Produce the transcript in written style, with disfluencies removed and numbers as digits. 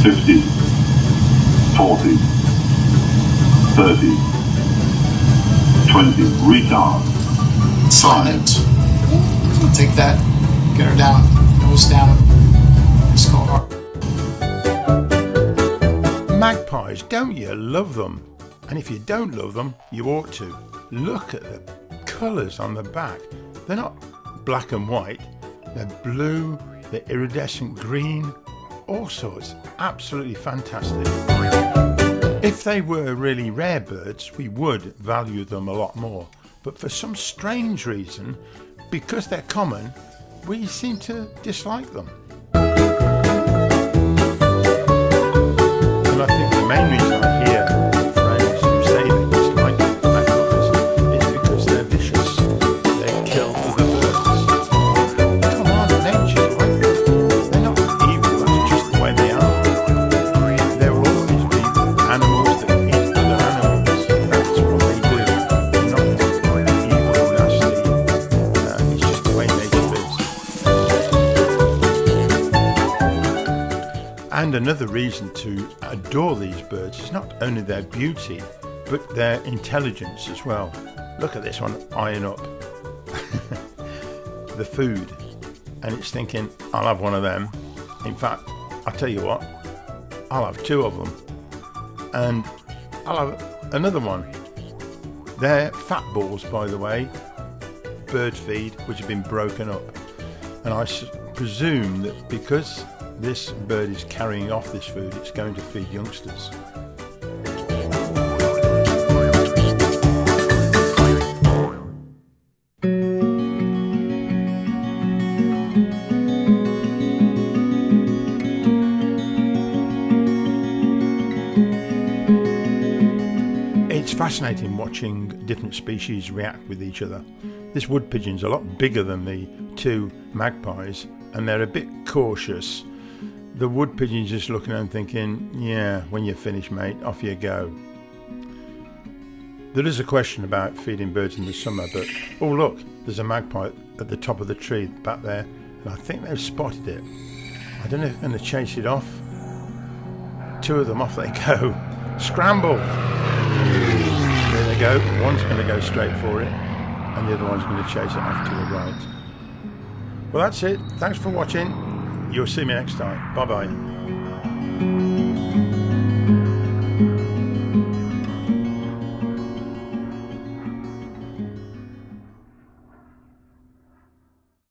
50, 40, 30, 20, retard. Silent. Take that, get her down, nose down. It's called art. Magpies, don't you love them? And if you don't love them, you ought to. Look at the colours on the back. They're not black and white, they're blue, they're iridescent green, all sorts. Absolutely fantastic. If they were really rare birds, we would value them a lot more. But for some strange reason, because they're common, we seem to dislike them. And I think the main reason I hear friends who say they dislike magpies is because they're vicious. They kill other birds. Come on, nature's like that. They're not evil, that's just the way they are. There will always be animals that eat other animals. That's what they do. They're not evil or nasty. It's just the way nature is. And another reason to adore these birds is not only their beauty, but their intelligence as well. Look at this one eyeing up the food, and it's thinking, I'll have one of them. In fact, I'll tell you what, I'll have two of them, and I'll have another one. They're fat balls, by the way, bird feed, which have been broken up, and I presume that because this bird is carrying off this food, it's going to feed youngsters. It's fascinating watching different species react with each other. This wood pigeon's a lot bigger than the two magpies, and they're a bit cautious. The wood pigeon's just looking at them thinking, yeah, when you're finished, mate, off you go. There is a question about feeding birds in the summer, but oh look, there's a magpie at the top of the tree back there, and I think they've spotted it. I don't know if they're going to chase it off. Two of them, off they go. Scramble! There they go. One's going to go straight for it, and the other one's going to chase it off to the right. Well, that's it. Thanks for watching. You'll see me next time. Bye bye.